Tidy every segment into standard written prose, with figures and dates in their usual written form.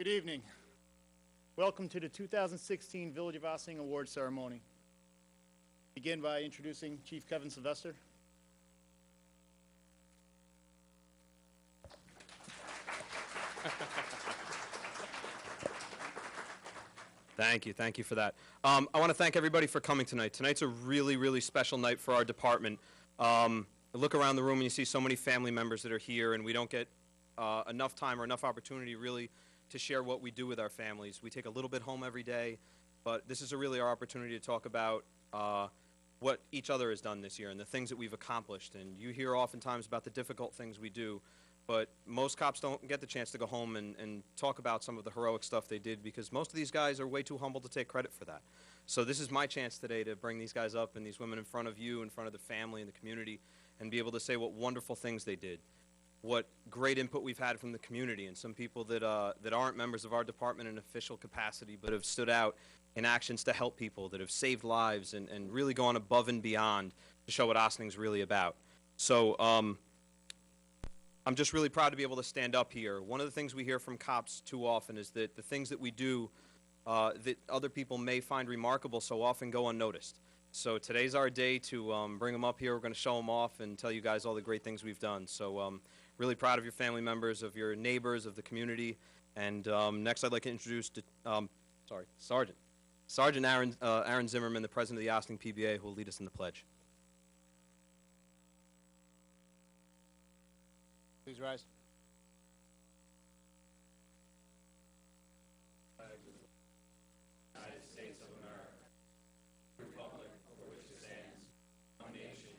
Good evening. Welcome to the 2016 Village of Ossining Award Ceremony. Begin by introducing Chief Kevin Sylvester. Thank you for that. I want to thank everybody for coming tonight. Tonight's a really, really special night for our department. I look around the room and you see so many family members that are here, and we don't get enough time or enough opportunity really to share what we do with our families. We take a little bit home every day, but this is really our opportunity to talk about what each other has done this year and the things that we've accomplished. And you hear oftentimes about the difficult things we do, but most cops don't get the chance to go home and talk about some of the heroic stuff they did, because most of these guys are way too humble to take credit for that. So this is my chance today to bring these guys up and these women in front of you, in front of the family and the community, and be able to say what wonderful things they did, what great input we've had from the community, and some people that aren't members of our department in official capacity but have stood out in actions to help people, that have saved lives and really gone above and beyond to show what Ossining's really about. So I'm just really proud to be able to stand up here. One of the things we hear from cops too often is that the things that we do that other people may find remarkable so often go unnoticed. So today's our day to bring them up here. We're going to show them off and tell you guys all the great things we've done. So really proud of your family members, of your neighbors, of the community. And next I'd like to introduce Sergeant Aaron Zimmerman, the president of the Ossining PBA, who will lead us in the pledge. Please rise. United States of America, republic for which it stands, one nation,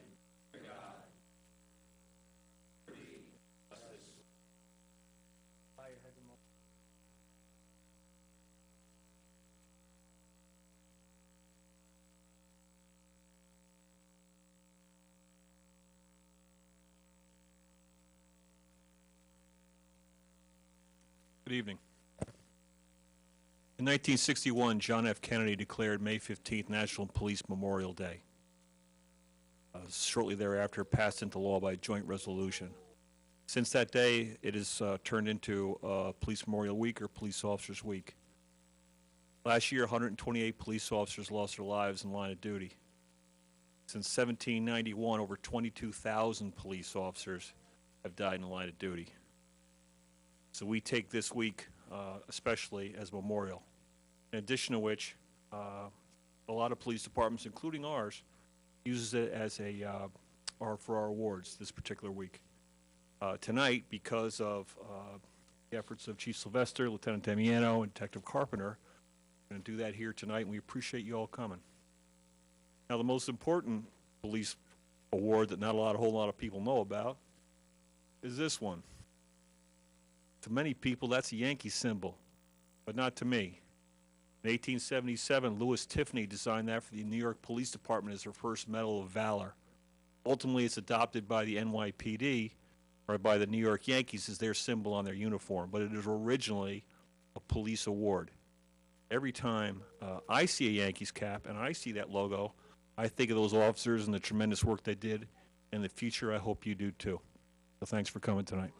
under God, liberty, justice. Bow your heads a moment. Good evening. In 1961, John F. Kennedy declared May 15th National Police Memorial Day. Shortly thereafter, passed into law by joint resolution. Since that day, it has turned into Police Memorial Week or Police Officers Week. Last year, 128 police officers lost their lives in line of duty. Since 1791, over 22,000 police officers have died in the line of duty. So we take this week especially as a memorial. In addition to which, a lot of police departments, including ours, uses it as for our awards this particular week. Tonight, because of the efforts of Chief Sylvester, Lieutenant Damiano, and Detective Carpenter, we're going to do that here tonight, and we appreciate you all coming. Now, the most important police award that not a whole lot of people know about is this one. To many people, that's a Yankee symbol, but not to me. In 1877, Louis Tiffany designed that for the New York Police Department as her first Medal of Valor. Ultimately, it's adopted by the NYPD, or by the New York Yankees, as their symbol on their uniform, but it is originally a police award. Every time I see a Yankees cap and I see that logo, I think of those officers and the tremendous work they did. In the future, I hope you do too. So thanks for coming tonight.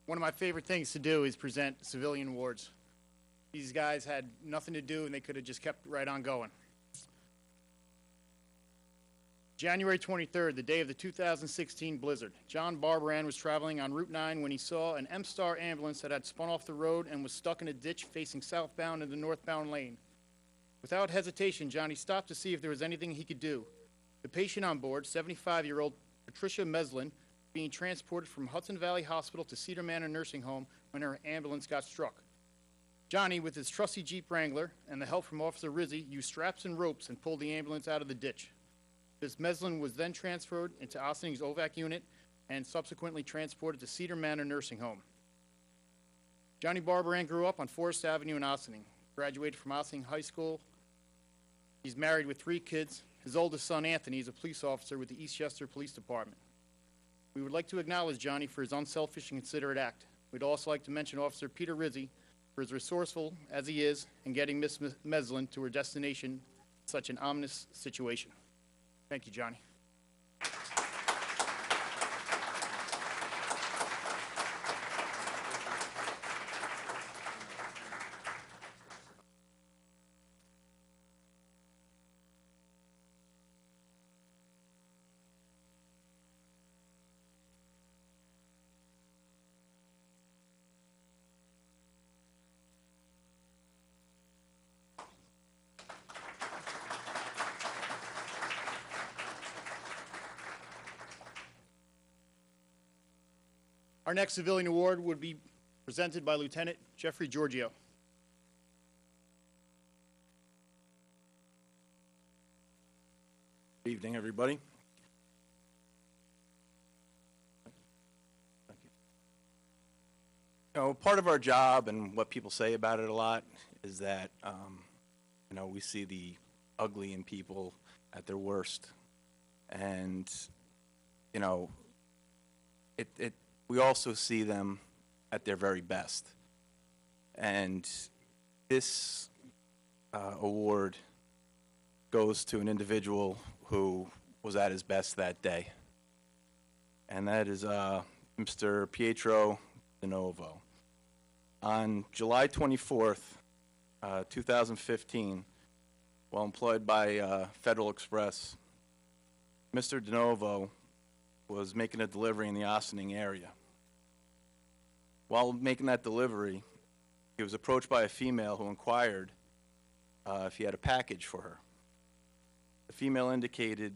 One of my favorite things to do is present civilian awards. These guys had nothing to do and they could have just kept right on going. January 23rd, the day of the 2016 blizzard. John Barbaran was traveling on Route 9 when he saw an M-Star ambulance that had spun off the road and was stuck in a ditch facing southbound in the northbound lane. Without hesitation, Johnny stopped to see if there was anything he could do. The patient on board, 75-year-old Patricia Meslin, being transported from Hudson Valley Hospital to Cedar Manor Nursing Home when her ambulance got struck. Johnny, with his trusty Jeep Wrangler and the help from Officer Rizzi, used straps and ropes and pulled the ambulance out of the ditch. Ms. Meslin was then transferred into Ossining's OVAC unit and subsequently transported to Cedar Manor Nursing Home. Johnny Barbaran grew up on Forest Avenue in Ossining, graduated from Ossining High School. He's married with 3 kids. His oldest son, Anthony, is a police officer with the Eastchester Police Department. We would like to acknowledge Johnny for his unselfish and considerate act. We'd also like to mention Officer Peter Rizzi for as resourceful as he is in getting Miss Meslin to her destination in such an ominous situation. Thank you, Johnny. Our next civilian award would be presented by Lieutenant Jeffrey Giorgio. Good evening, everybody. Thank you. Part of our job and what people say about it a lot is that, we see the ugly in people at their worst. And, we also see them at their very best. And this award goes to an individual who was at his best that day. And that is Mr. Pietro DeNovo. On July 24th, 2015, while employed by Federal Express, Mr. DeNovo was making a delivery in the Ossining area. While making that delivery, he was approached by a female who inquired if he had a package for her. The female indicated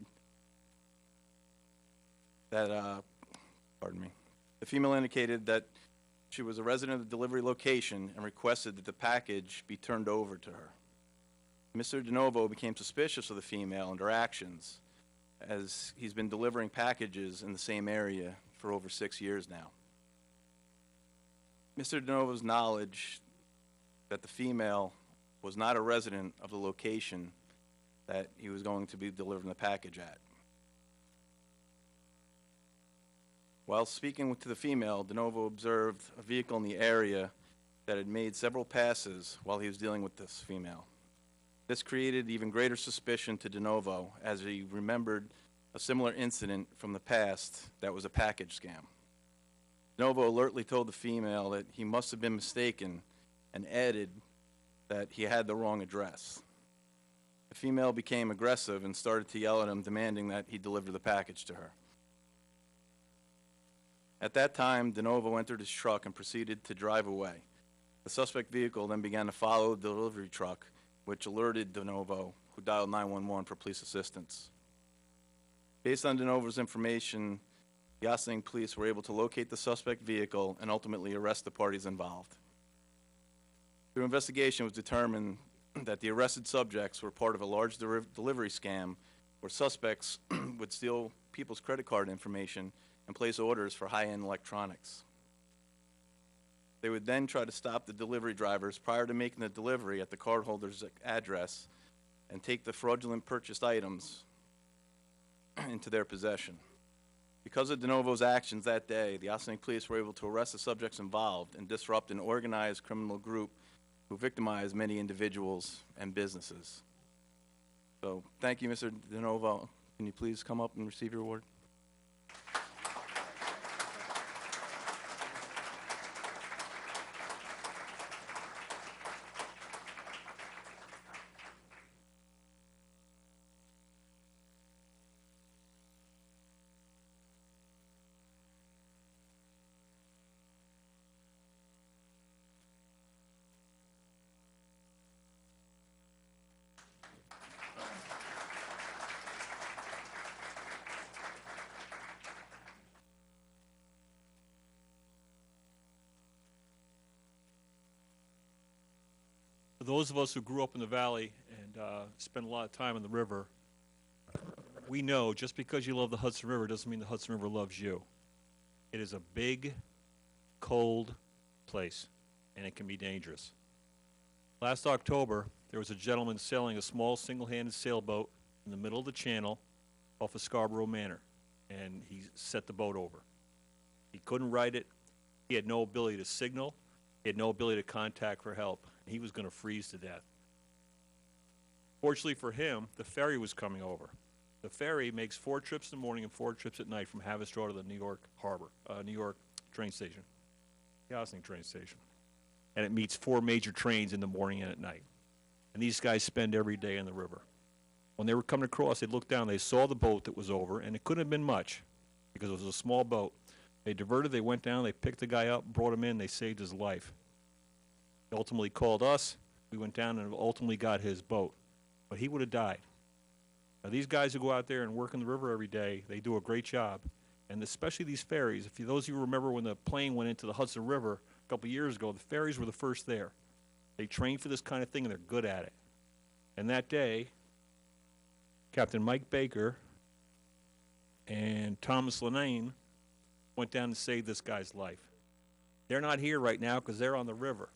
that, The female indicated that she was a resident of the delivery location and requested that the package be turned over to her. Mr. DeNovo became suspicious of the female and her actions, as he's been delivering packages in the same area for over 6 years now. Mr. DeNovo's knowledge that the female was not a resident of the location that he was going to be delivering the package at. While speaking to the female, DeNovo observed a vehicle in the area that had made several passes while he was dealing with this female. This created even greater suspicion to DeNovo as he remembered a similar incident from the past that was a package scam. DeNovo alertly told the female that he must have been mistaken and added that he had the wrong address. The female became aggressive and started to yell at him, demanding that he deliver the package to her. At that time, DeNovo entered his truck and proceeded to drive away. The suspect vehicle then began to follow the delivery truck, which alerted DeNovo, who dialed 911 for police assistance. Based on DeNovo's information, the Ossining police were able to locate the suspect vehicle and ultimately arrest the parties involved. Through investigation, it was determined that the arrested subjects were part of a large delivery scam where suspects would steal people's credit card information and place orders for high-end electronics. They would then try to stop the delivery drivers prior to making the delivery at the cardholder's address and take the fraudulent purchased items into their possession. Because of DeNovo's actions that day, the Ossining police were able to arrest the subjects involved and disrupt an organized criminal group who victimized many individuals and businesses. So, thank you, Mr. DeNovo. Can you please come up and receive your award? For those of us who grew up in the valley and spent a lot of time on the river, we know just because you love the Hudson River doesn't mean the Hudson River loves you. It is a big, cold place, and it can be dangerous. Last October, there was a gentleman sailing a small single-handed sailboat in the middle of the channel off of Scarborough Manor, and he set the boat over. He couldn't right it. He had no ability to signal. He had no ability to contact for help. He was going to freeze to death. Fortunately for him, the ferry was coming over. The ferry makes 4 trips in the morning and 4 trips at night from Haverstraw to the New York Harbor, New York train station, the Ossining train station. And it meets 4 major trains in the morning and at night. And these guys spend every day in the river. When they were coming across, they looked down, they saw the boat that was over, and it couldn't have been much because it was a small boat. They diverted, they went down, they picked the guy up, brought him in, they saved his life. He ultimately called us. We went down and ultimately got his boat. But he would have died. Now, these guys who go out there and work in the river every day, they do a great job. And especially these ferries. If those of you remember when the plane went into the Hudson River a couple years ago, the ferries were the first there. They trained for this kind of thing, and they're good at it. And that day, Captain Mike Baker and Thomas Lanane went down to save this guy's life. They're not here right now because they're on the river.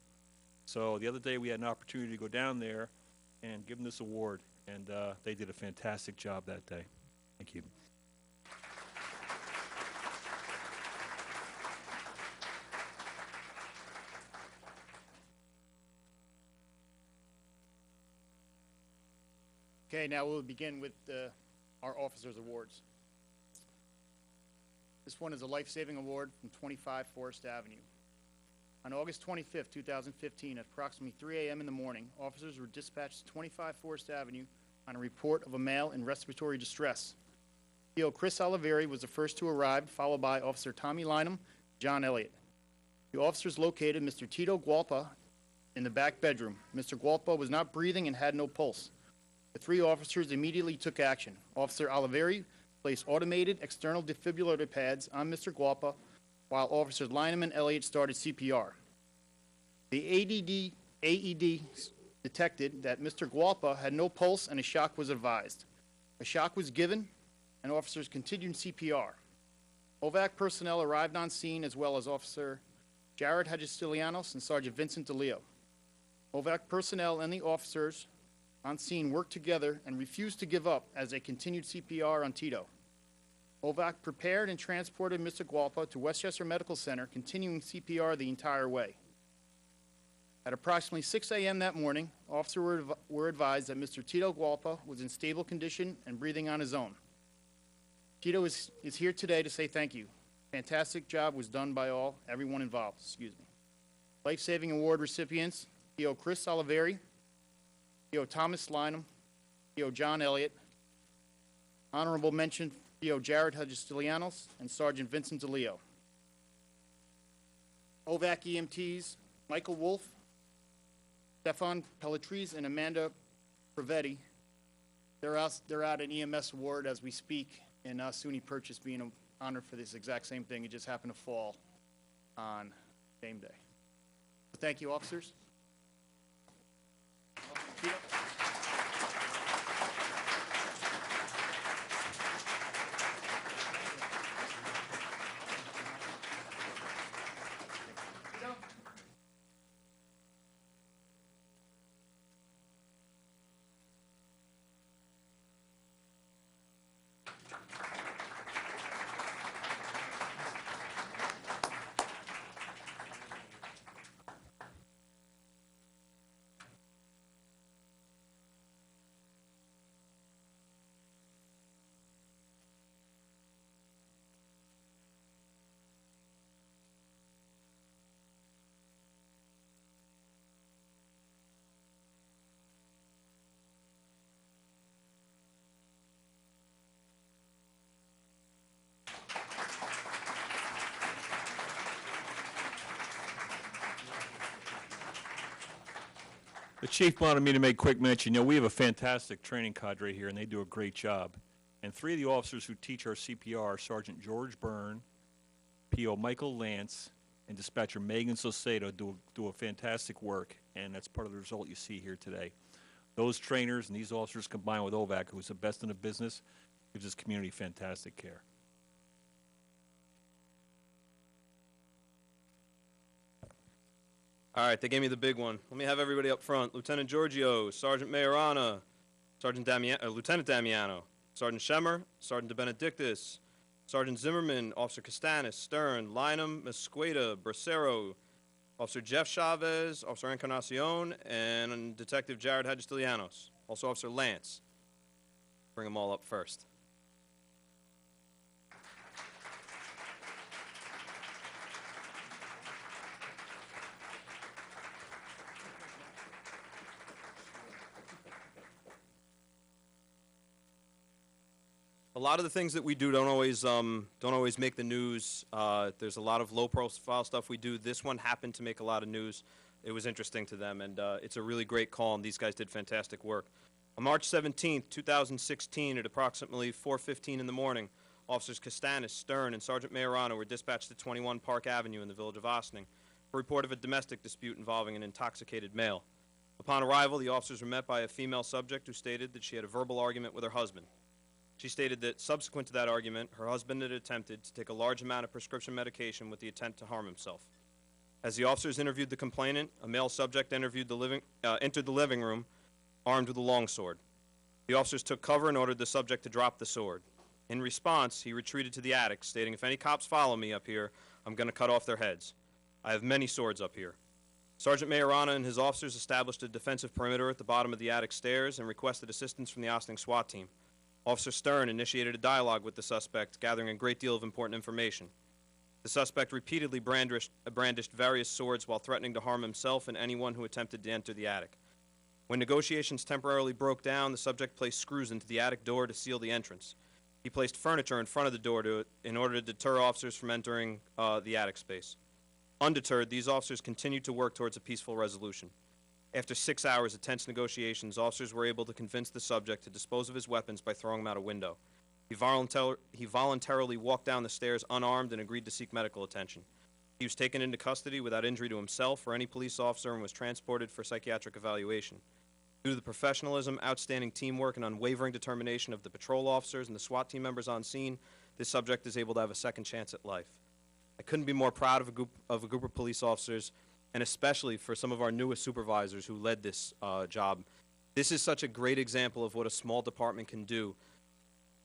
So the other day we had an opportunity to go down there and give them this award, and they did a fantastic job that day. Thank you. Okay, now we'll begin with our officers' awards. This one is a life-saving award from 25 Forest Avenue. On August 25th, 2015, at approximately 3 a.m. in the morning, officers were dispatched to 25 Forest Avenue on a report of a male in respiratory distress. PO Chris Oliveri was the first to arrive, followed by Officer Tommy Lynham, John Elliott. The officers located Mr. Tito Gualpa in the back bedroom. Mr. Gualpa was not breathing and had no pulse. The three officers immediately took action. Officer Oliveri placed automated external defibrillator pads on Mr. Gualpa, while Officers Lynham and Elliott started CPR. The AED detected that Mr. Gualpa had no pulse and a shock was advised. A shock was given, and officers continued CPR. OVAC personnel arrived on scene, as well as Officer Jared Hagestilianos and Sergeant Vincent DeLeo. OVAC personnel and the officers on scene worked together and refused to give up as they continued CPR on Tito. OVAC prepared and transported Mr. Gualpa to Westchester Medical Center, continuing CPR the entire way. At approximately 6 a.m. that morning, officers were advised that Mr. Tito Gualpa was in stable condition and breathing on his own. Tito is here today to say thank you. Fantastic job was done by everyone involved. Life-saving award recipients, PO Chris Oliveri, PO Thomas Lynham, PO John Elliott. Honorable mention, PO Jared Hagestilianos and Sergeant Vincent DeLeo. OVAC EMTs, Michael Wolf, Stefan Pelletries, and Amanda Prevetti. They're out an EMS award as we speak, and SUNY Purchase being honored for this exact same thing. It just happened to fall on same day. So thank you, officers. The chief wanted me to make quick mention. We have a fantastic training cadre here, and they do a great job. And three of the officers who teach our CPR are Sergeant George Byrne, PO Michael Lance, and Dispatcher Megan Sosedo do a fantastic work, and that's part of the result you see here today. Those trainers and these officers combined with OVAC, who's the best in the business, gives this community fantastic care. All right, they gave me the big one. Let me have everybody up front. Lieutenant Giorgio, Sergeant Majorana, Lieutenant Damiano, Sergeant Schemmer, Sergeant DeBenedictis, Sergeant Zimmerman, Officer Castanis, Stern, Lynham, Mesquita, Bracero, Officer Jeff Chavez, Officer Encarnacion, and Detective Jared Hagestilianos. Also Officer Lance. Bring them all up first. A lot of the things that we do don't always make the news. There's a lot of low-profile stuff we do. This one happened to make a lot of news. It was interesting to them, and it's a really great call, and these guys did fantastic work. On March 17th, 2016, at approximately 4:15 in the morning, Officers Castanis, Stern, and Sergeant Majorano were dispatched to 21 Park Avenue in the village of Ossining for a report of a domestic dispute involving an intoxicated male. Upon arrival, the officers were met by a female subject who stated that she had a verbal argument with her husband. She stated that subsequent to that argument, her husband had attempted to take a large amount of prescription medication with the intent to harm himself. As the officers interviewed the complainant, a male subject entered the living room armed with a longsword. The officers took cover and ordered the subject to drop the sword. In response, he retreated to the attic, stating, "If any cops follow me up here, I'm going to cut off their heads. I have many swords up here." Sergeant Majorana and his officers established a defensive perimeter at the bottom of the attic stairs and requested assistance from the Ossining SWAT team. Officer Stern initiated a dialogue with the suspect, gathering a great deal of important information. The suspect repeatedly brandished various swords while threatening to harm himself and anyone who attempted to enter the attic. When negotiations temporarily broke down, the subject placed screws into the attic door to seal the entrance. He placed furniture in front of the door in order to deter officers from entering the attic space. Undeterred, these officers continued to work towards a peaceful resolution. After 6 hours of tense negotiations, officers were able to convince the subject to dispose of his weapons by throwing them out a window. He voluntarily walked down the stairs unarmed and agreed to seek medical attention. He was taken into custody without injury to himself or any police officer and was transported for psychiatric evaluation. Due to the professionalism, outstanding teamwork, and unwavering determination of the patrol officers and the SWAT team members on scene, this subject is able to have a second chance at life. I couldn't be more proud of a group of police officers, and especially for some of our newest supervisors who led this job. This is such a great example of what a small department can do.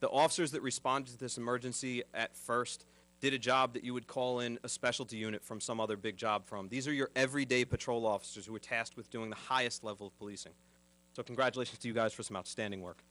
The officers that responded to this emergency at first did a job that you would call in a specialty unit from some other big job from. These are your everyday patrol officers who are tasked with doing the highest level of policing. So congratulations to you guys for some outstanding work.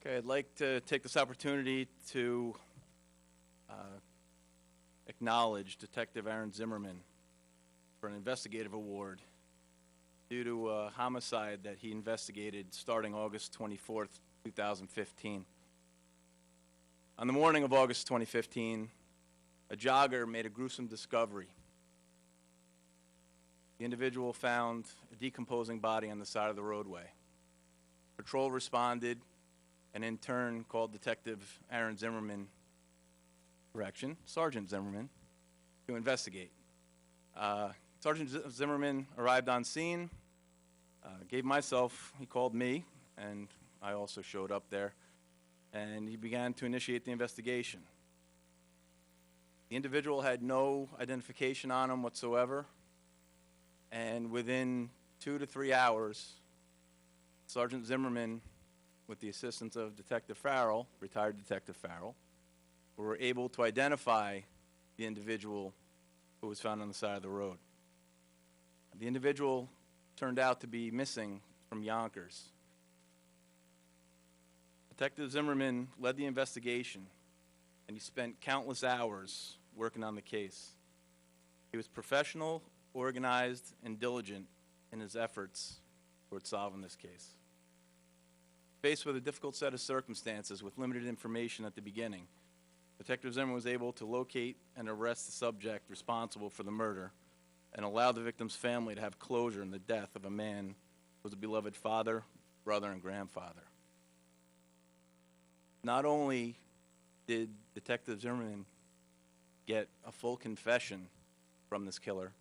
Okay, I'd like to take this opportunity to acknowledge Detective Aaron Zimmerman for an investigative award due to a homicide that he investigated starting August 24th, 2015. On the morning of August 2015, a jogger made a gruesome discovery. The individual found a decomposing body on the side of the roadway. Patrol responded and in turn called Detective Aaron Zimmerman, Sergeant Zimmerman, to investigate. Sergeant Zimmerman arrived on scene, he called me, and I also showed up there, and he began to initiate the investigation. The individual had no identification on him whatsoever, and within 2 to 3 hours, Sergeant Zimmerman, with the assistance of Detective Farrell, retired Detective Farrell, were able to identify the individual who was found on the side of the road. The individual turned out to be missing from Yonkers. Detective Zimmerman led the investigation, and he spent countless hours working on the case. He was professional, organized, and diligent in his efforts toward solving this case. Faced with a difficult set of circumstances with limited information at the beginning, Detective Zimmerman was able to locate and arrest the subject responsible for the murder and allow the victim's family to have closure in the death of a man who was a beloved father, brother, and grandfather. not only did Detective Zimmerman get a full confession from this killer,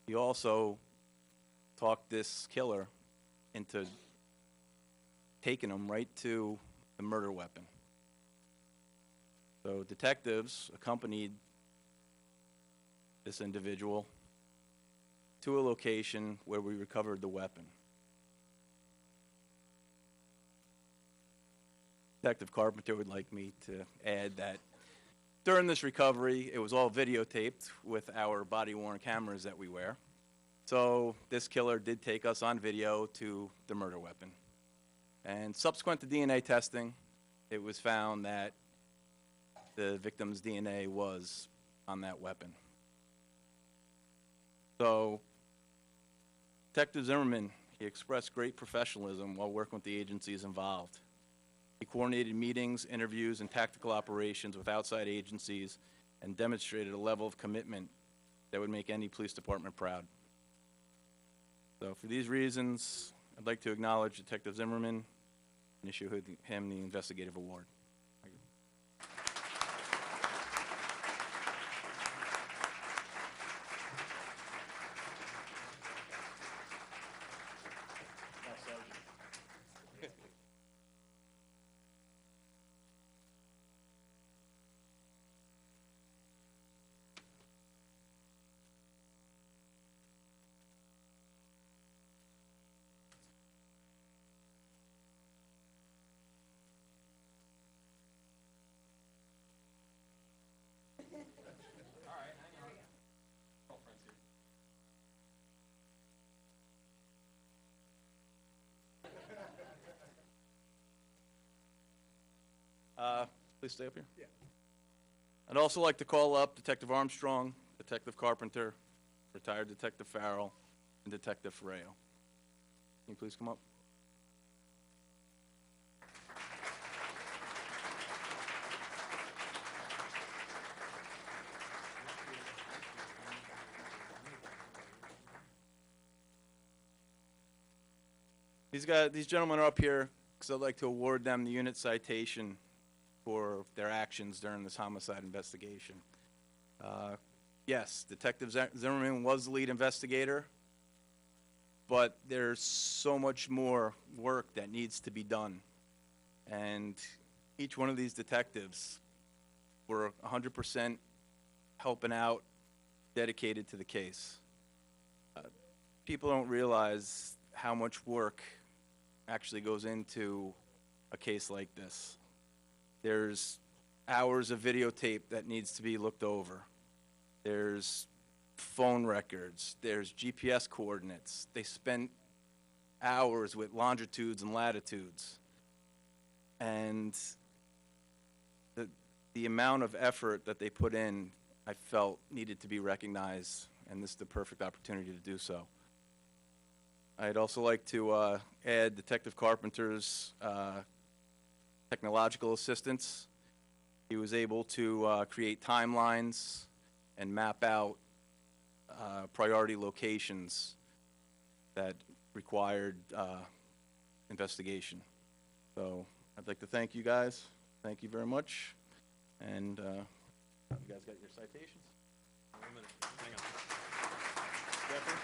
he also talked this killer into taking him right to the murder weapon. So detectives accompanied this individual to a location where we recovered the weapon. Detective Carpenter would like me to add that during this recovery, it was all videotaped with our body-worn cameras that we wear. So this killer did take us on video to the murder weapon. And subsequent to DNA testing, it was found that the victim's DNA was on that weapon. So Detective Zimmerman, he expressed great professionalism while working with the agencies involved. He coordinated meetings, interviews, and tactical operations with outside agencies and demonstrated a level of commitment that would make any police department proud. So for these reasons, I'd like to acknowledge Detective Zimmerman and issue him the investigative award. Thank you. Please stay up here. Yeah. I'd also like to call up Detective Armstrong, Detective Carpenter, retired Detective Farrell, and Detective Ferreo. Can you please come up? These gentlemen are up here because I'd like to award them the unit citation for their actions during this homicide investigation. Yes, Detective Zimmerman was the lead investigator, but there's so much more work that needs to be done. And each one of these detectives were 100% helping out, dedicated to the case. People don't realize how much work actually goes into a case like this. There's hours of videotape that needs to be looked over. There's phone records. There's GPS coordinates. They spent hours with longitudes and latitudes. And the amount of effort that they put in, I felt needed to be recognized, and this is the perfect opportunity to do so. I'd also like to add Detective Carpenter's technological assistance. He was able to create timelines and map out priority locations that required investigation. So I'd like to thank you guys. Thank you very much. And you guys got your citations? Wait a minute. Hang on. Jeffrey?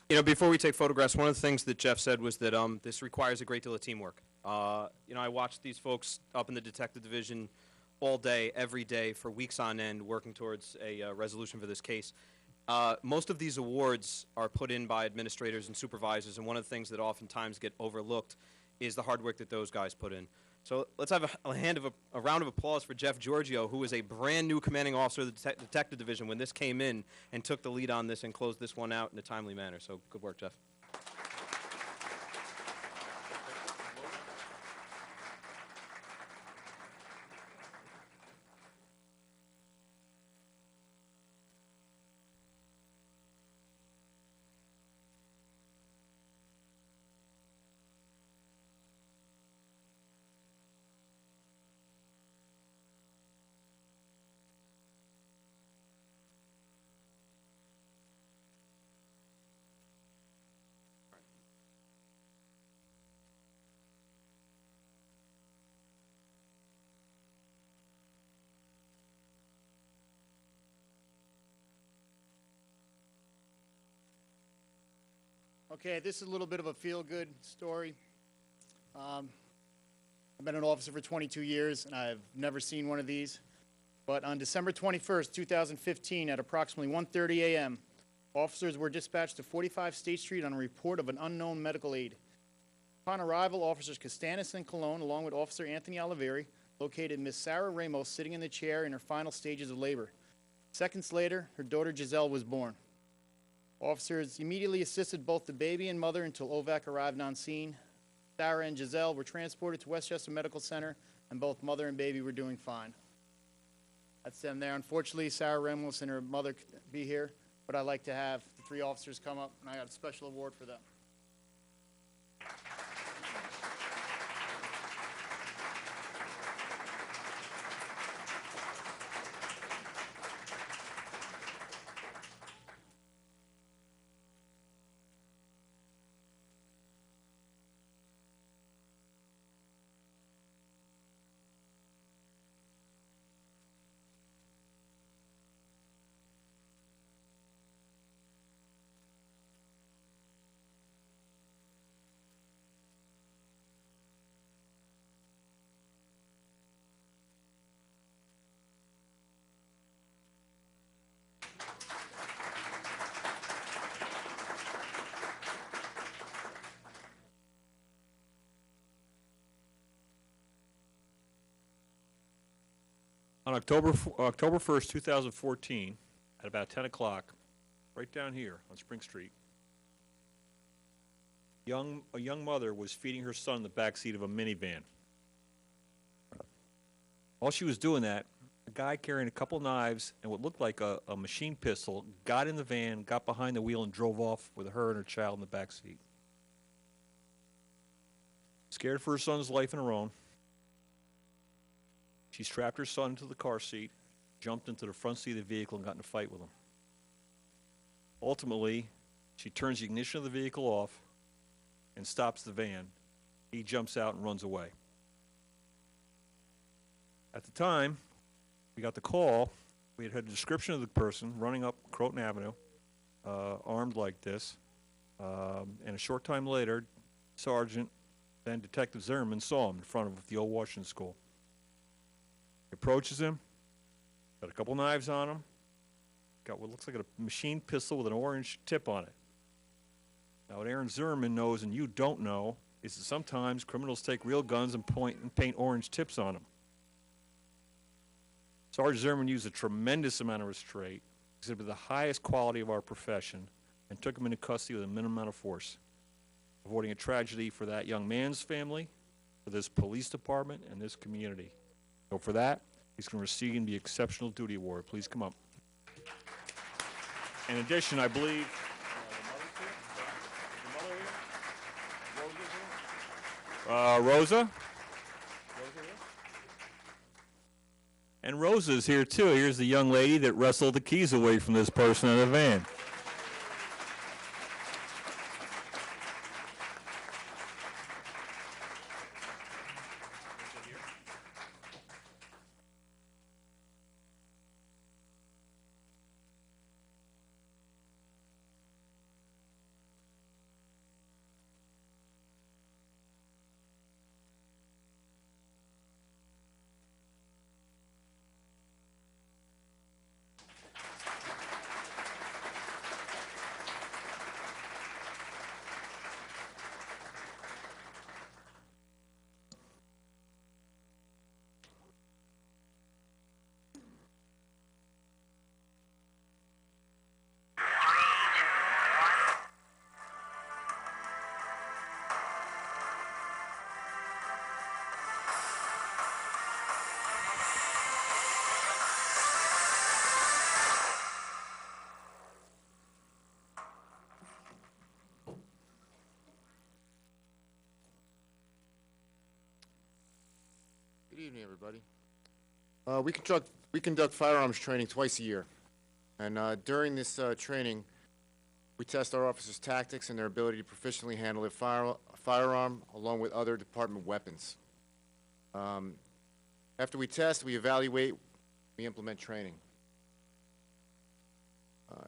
You know, before we take photographs, one of the things that Jeff said was that this requires a great deal of teamwork. You know, I watched these folks up in the detective division all day, every day, for weeks on end, working towards a resolution for this case. Most of these awards are put in by administrators and supervisors, and one of the things that oftentimes get overlooked is the hard work that those guys put in. So let's have a round of applause for Jeff Giorgio, who was a brand new commanding officer of the detective division when this came in and took the lead on this and closed this one out in a timely manner. So good work, Jeff. Okay, this is a little bit of a feel-good story. I've been an officer for 22 years, and I've never seen one of these. But on December 21st, 2015, at approximately 1:30 a.m., officers were dispatched to 45 State Street on a report of an unknown medical aid. Upon arrival, officers Castanis and Colon, along with Officer Anthony Oliveri, located Miss Sarah Ramos sitting in the chair in her final stages of labor. Seconds later, her daughter Giselle was born. Officers immediately assisted both the baby and mother until OVAC arrived on scene. Sarah and Giselle were transported to Westchester Medical Center, and both mother and baby were doing fine. That's them there. Unfortunately, Sarah Ramos and her mother couldn't be here, but I'd like to have the 3 officers come up, and I got a special award for them. On October 1st, 2014, at about 10 o'clock, right down here on Spring Street, a young mother was feeding her son in the back seat of a minivan. While she was doing that, a guy carrying a couple knives and what looked like a machine pistol got in the van, got behind the wheel, and drove off with her and her child in the back seat. Scared for her son's life and her own, she strapped her son into the car seat, jumped into the front seat of the vehicle, and got in a fight with him. Ultimately, she turns the ignition of the vehicle off and stops the van. He jumps out and runs away. At the time, we got the call. We had a description of the person running up Croton Avenue, armed like this. And a short time later, Sergeant, then Detective Zimmerman, saw him in front of the old Washington School. He approaches him, got a couple knives on him, got what looks like a machine pistol with an orange tip on it. Now, what Aaron Zimmerman knows and you don't know is that sometimes criminals take real guns and paint orange tips on them. Sergeant Zimmerman used a tremendous amount of restraint, exhibited the highest quality of our profession, and took him into custody with a minimum amount of force, avoiding a tragedy for that young man's family, for this police department, and this community. So for that, he's going to receive the Exceptional Duty Award. Please come up. In addition, I believe Rosa? And Rosa's here too. Here's the young lady that wrestled the keys away from this person in the van. Good evening, everybody. We conduct firearms training twice a year. And during this training, we test our officers' tactics and their ability to proficiently handle a firearm along with other department weapons. After we test, we evaluate, we implement training.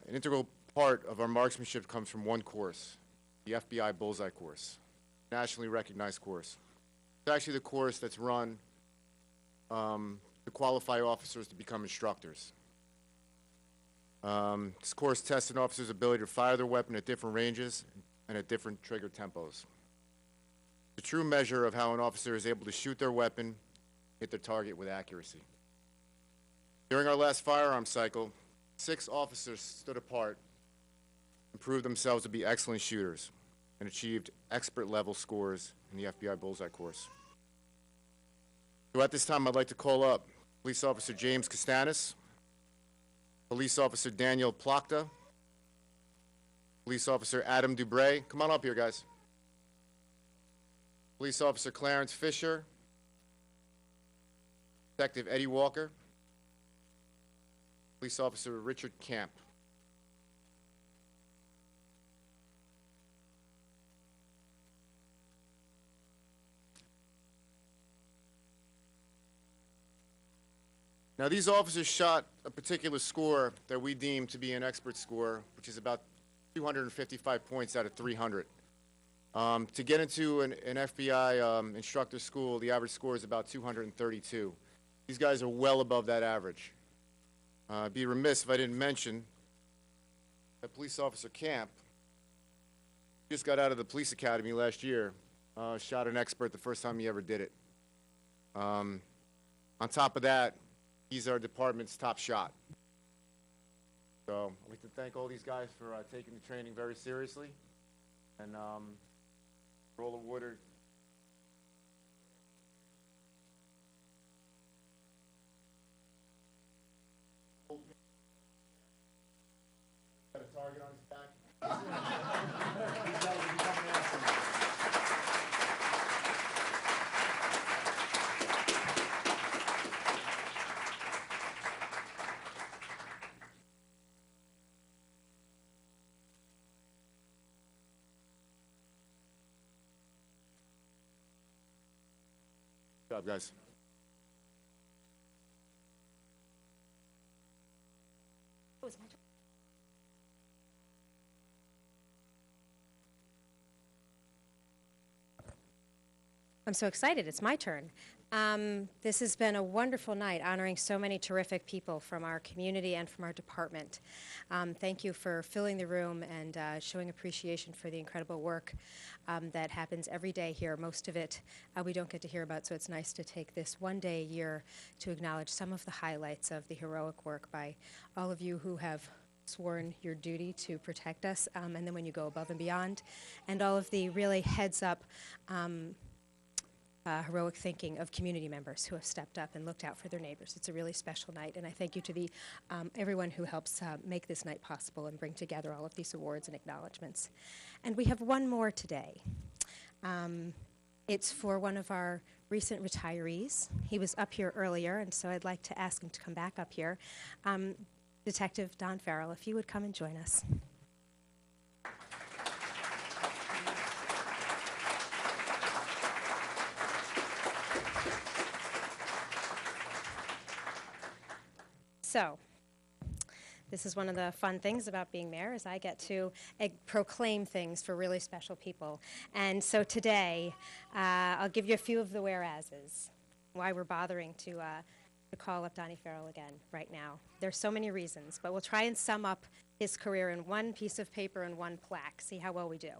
An integral part of our marksmanship comes from one course. the FBI Bullseye course, nationally recognized course. It's actually the course that's run to qualify officers to become instructors. This course tests an officer's ability to fire their weapon at different ranges and at different trigger tempos. It's a true measure of how an officer is able to shoot their weapon, hit their target with accuracy. During our last firearm cycle, 6 officers stood apart and proved themselves to be excellent shooters and achieved expert-level scores in the FBI Bullseye course. So at this time, I'd like to call up Police Officer James Costanis, Police Officer Daniel Plachta, Police Officer Adam Dubray. Come on up here, guys. Police Officer Clarence Fisher, Detective Eddie Walker, Police Officer Richard Camp. Now, these officers shot a particular score that we deem to be an expert score, which is about 255 points out of 300. To get into an FBI instructor school, the average score is about 232. These guys are well above that average. I'd be remiss if I didn't mention that Police Officer Camp just got out of the police academy last year, shot an expert the first time he ever did it. On top of that, he's our department's top shot. So I'd like to thank all these guys for taking the training very seriously. And roll of water. Got a target on his back. Good job, guys. I'm so excited. It's my turn. This has been a wonderful night, honoring so many terrific people from our community and from our department. Thank you for filling the room and showing appreciation for the incredible work that happens every day here. Most of it we don't get to hear about, so it's nice to take this one day a year to acknowledge some of the highlights of the heroic work by all of you who have sworn your duty to protect us, and then when you go above and beyond, and all of the really heads-up heroic thinking of community members who have stepped up and looked out for their neighbors. It's a really special night, and I thank you to the everyone who helps make this night possible and bring together all of these awards and acknowledgments. And we have one more today. It's for one of our recent retirees. He was up here earlier, and so I'd like to ask him to come back up here. Detective Don Farrell, if you would come and join us. So, this is one of the fun things about being mayor, is I get to proclaim things for really special people. And so today, I'll give you a few of the whereases, why we're bothering to call up Donnie Farrell again right now. There's so many reasons, but we'll try and sum up his career in one piece of paper and one plaque, see how well we do.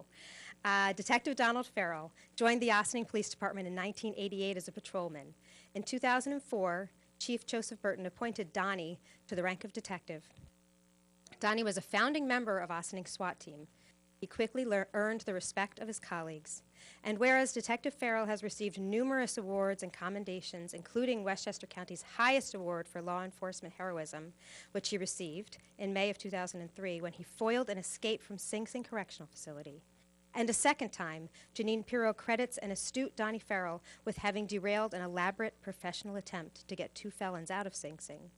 Detective Donald Farrell joined the Ossining Police Department in 1988 as a patrolman. In 2004, Chief Joseph Burton appointed Donnie to the rank of detective. Donnie was a founding member of Ossining SWAT team. He quickly earned the respect of his colleagues. And whereas Detective Farrell has received numerous awards and commendations, including Westchester County's highest award for law enforcement heroism, which he received in May of 2003 when he foiled an escape from Sing Sing Correctional Facility. And a second time, Janine Pirro credits an astute Donnie Farrell with having derailed an elaborate professional attempt to get 2 felons out of Sing Sing.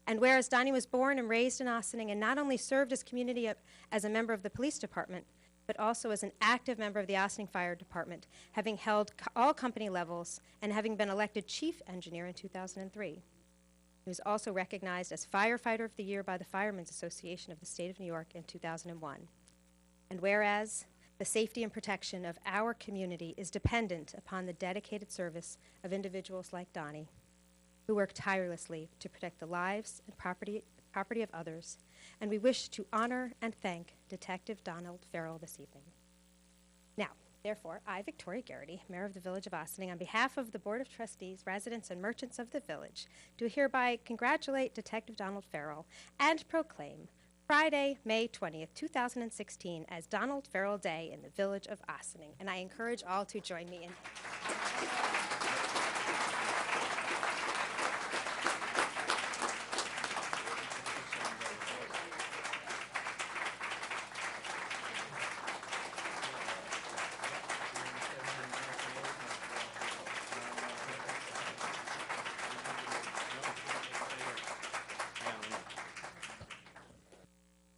And whereas Donnie was born and raised in Ossining and not only served his community as a member of the police department, but also as an active member of the Ossining Fire Department, having held all company levels and having been elected chief engineer in 2003. He was also recognized as Firefighter of the Year by the Firemen's Association of the State of New York in 2001. And whereas The safety and protection of our community is dependent upon the dedicated service of individuals like Donnie, who work tirelessly to protect the lives and property of others, and we wish to honor and thank Detective Donald Farrell this evening. Now, therefore, I, Victoria Garrity, Mayor of the Village of Ossining, on behalf of the Board of Trustees, residents, and merchants of the village, do hereby congratulate Detective Donald Farrell and proclaim Friday, May 20th, 2016 as Donald Farrell Day in the Village of Ossining. And I encourage all to join me in.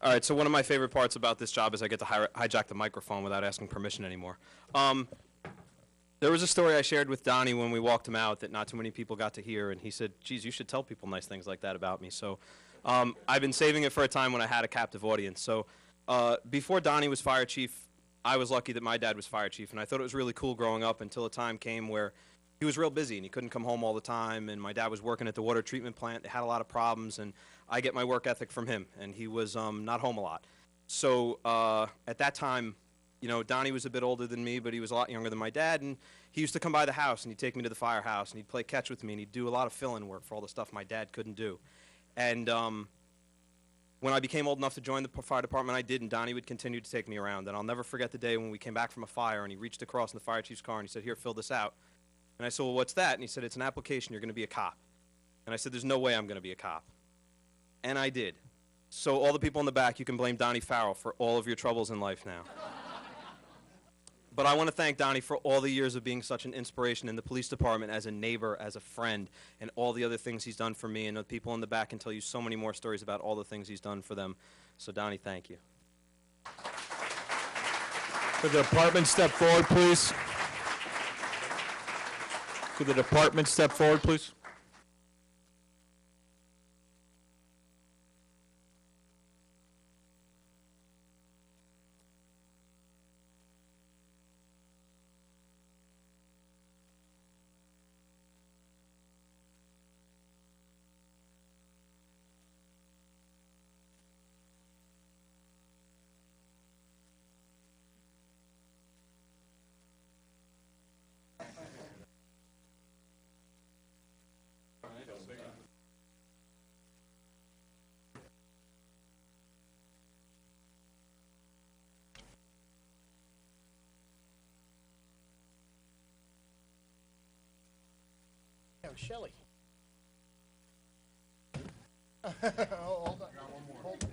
All right, so one of my favorite parts about this job is I get to hijack the microphone without asking permission anymore. There was a story I shared with Donnie when we walked him out that not too many people got to hear, and he said, geez, you should tell people nice things like that about me. So I've been saving it for a time when I had a captive audience. So before Donnie was fire chief, I was lucky that my dad was fire chief, and I thought it was really cool growing up until a time came where he was real busy and he couldn't come home all the time, and my dad was working at the water treatment plant. They had a lot of problems, and I get my work ethic from him, and he was not home a lot. So at that time, you know, Donnie was a bit older than me, but he was a lot younger than my dad, and he used to come by the house, and he'd take me to the firehouse, and he'd play catch with me, and he'd do a lot of fill-in work for all the stuff my dad couldn't do. And when I became old enough to join the fire department, I did, and Donnie would continue to take me around. And I'll never forget the day when we came back from a fire, and he reached across in the fire chief's car, and he said, here, fill this out. And I said, well, what's that? And he said, it's an application. You're going to be a cop. And I said, there's no way I'm going to be a cop. And I did. So all the people in the back, you can blame Donnie Farrell for all of your troubles in life now. But I want to thank Donnie for all the years of being such an inspiration in the police department, as a neighbor, as a friend, and all the other things he's done for me. And the people in the back can tell you so many more stories about all the things he's done for them. So Donnie, thank you. Could the department step forward, please? Could the department step forward, please? Yeah, Shelley. Hold on. Hold on.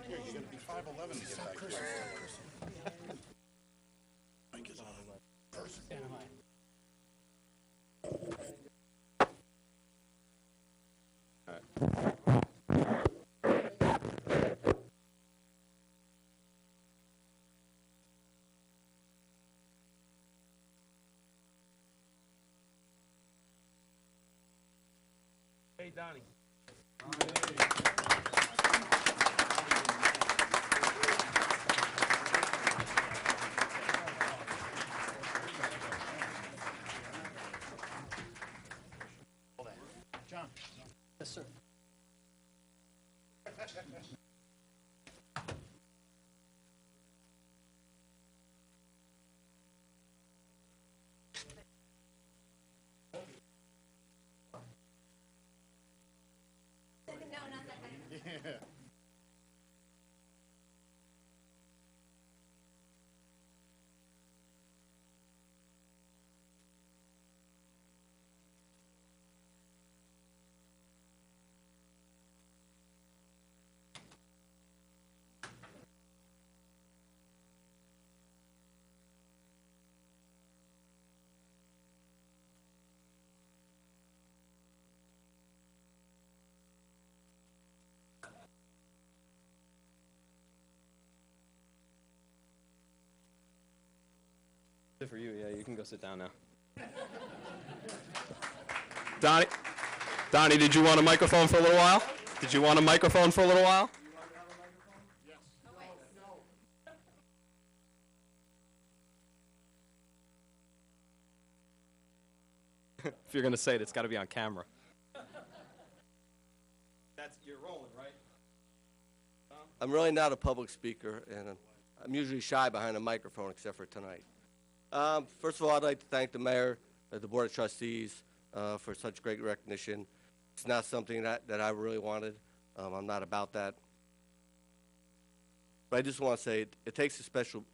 You gotta be 5'11" to get back here. Mike is on. Hey, Donnie. John. Yes, sir. Yeah. Good for you. Yeah, you can go sit down now. Donnie, did you want a microphone for a little while? Did you want a microphone for a little while? If you're going to say it, it's got to be on camera. You're rolling, right? I'm really not a public speaker, and I'm usually shy behind a microphone except for tonight. First of all, I'd like to thank the mayor, the board of trustees, for such great recognition. It's not something that I really wanted. I'm not about that. But I just want to say it takes a special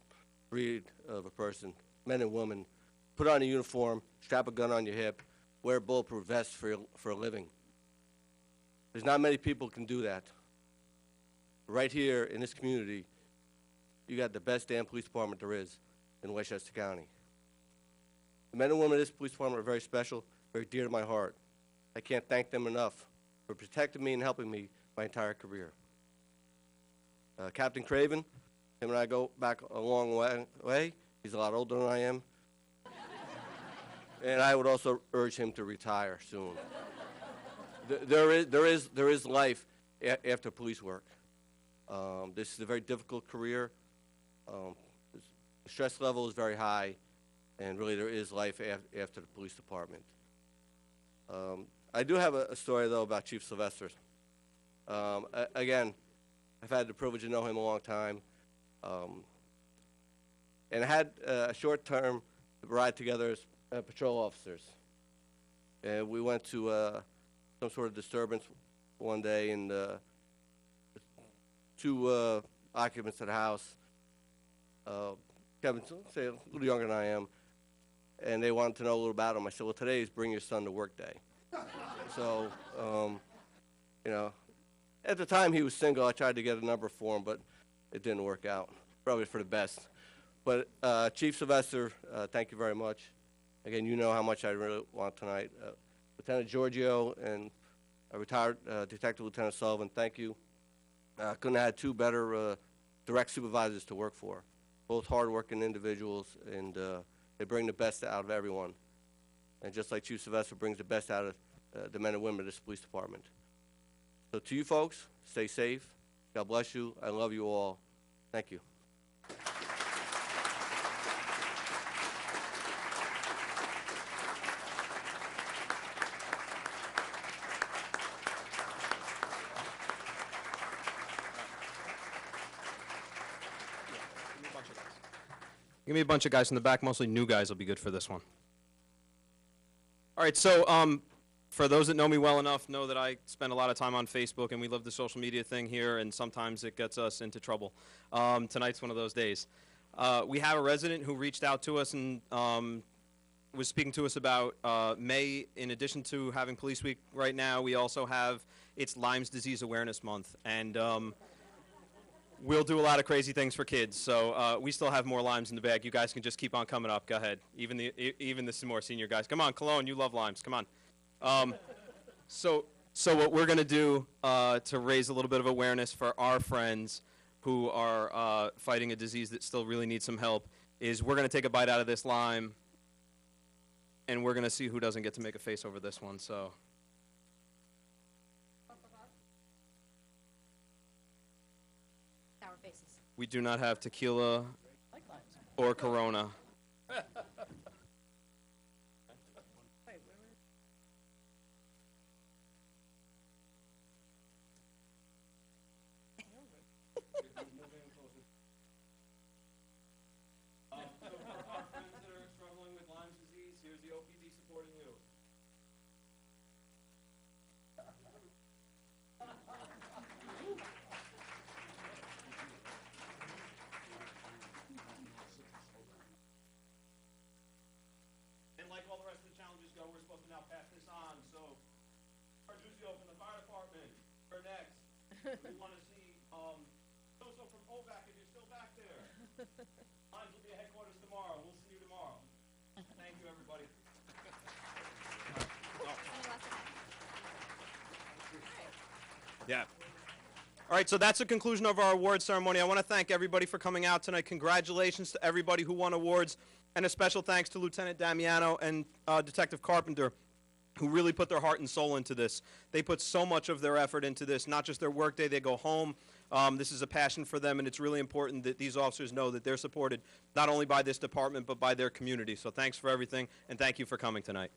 breed of a person, men and women. Put on a uniform, strap a gun on your hip, wear a bulletproof vest for a living. There's not many people who can do that. Right here in this community, you got the best damn police department there is in Westchester County. The men and women of this police department are very special, very dear to my heart. I can't thank them enough for protecting me and helping me my entire career. Captain Craven, him and I go back a long way. He's a lot older than I am. And I would also urge him to retire soon. There is life after police work. This is a very difficult career. The stress level is very high, and really there is life after the police department. I do have a story, though, about Chief Sylvester. Again, I've had the privilege to know him a long time, and I had a short-term ride together as patrol officers. And we went to some sort of disturbance one day, and two occupants of the house, Kevin, say a little younger than I am, and they wanted to know a little about him. I said, well, today is Bring Your Son to Work Day. So, you know, at the time he was single. I tried to get a number for him, but it didn't work out. Probably for the best. But Chief Sylvester, thank you very much. Again, you know how much I really want tonight. Lieutenant Giorgio and retired Detective Lieutenant Sullivan, thank you. Couldn't have had two better direct supervisors to work for. Both hard-working individuals, and they bring the best out of everyone. And just like Chief Sylvester brings the best out of the men and women of this police department. So to you folks, stay safe. God bless you. I love you all. Thank you. Give me a bunch of guys in the back, mostly new guys will be good for this one. All right, so for those that know me well enough, know that I spend a lot of time on Facebook, and we love the social media thing here, and sometimes it gets us into trouble. Tonight's one of those days. We have a resident who reached out to us and was speaking to us about May. In addition to having Police Week right now, we also have, it's Lyme's Disease Awareness Month, and we'll do a lot of crazy things for kids, so we still have more limes in the bag. You guys can just keep on coming up. Go ahead. Even the more senior guys. Come on, Cologne, you love limes. Come on. So what we're going to do to raise a little bit of awareness for our friends who are fighting a disease that still really needs some help is we're going to take a bite out of this lime, and we're going to see who doesn't get to make a face over this one. So. We do not have tequila or Corona. For our friends that are struggling with Lyme's disease, here's the OPD supporting you. And like all the rest of the challenges go, we're supposed to now pass this on. So, Arjuzio from the fire department, we're next. We want to see so from OVAC if you're still back there. Lines will be at headquarters tomorrow. We'll see you tomorrow. Thank you, everybody. Yeah. All right, so that's the conclusion of our award ceremony. I want to thank everybody for coming out tonight. Congratulations to everybody who won awards. And a special thanks to Lieutenant Damiano and Detective Carpenter, who really put their heart and soul into this. They put so much of their effort into this, not just their workday, they go home. This is a passion for them, and it's really important that these officers know that they're supported not only by this department, but by their community. So thanks for everything, and thank you for coming tonight.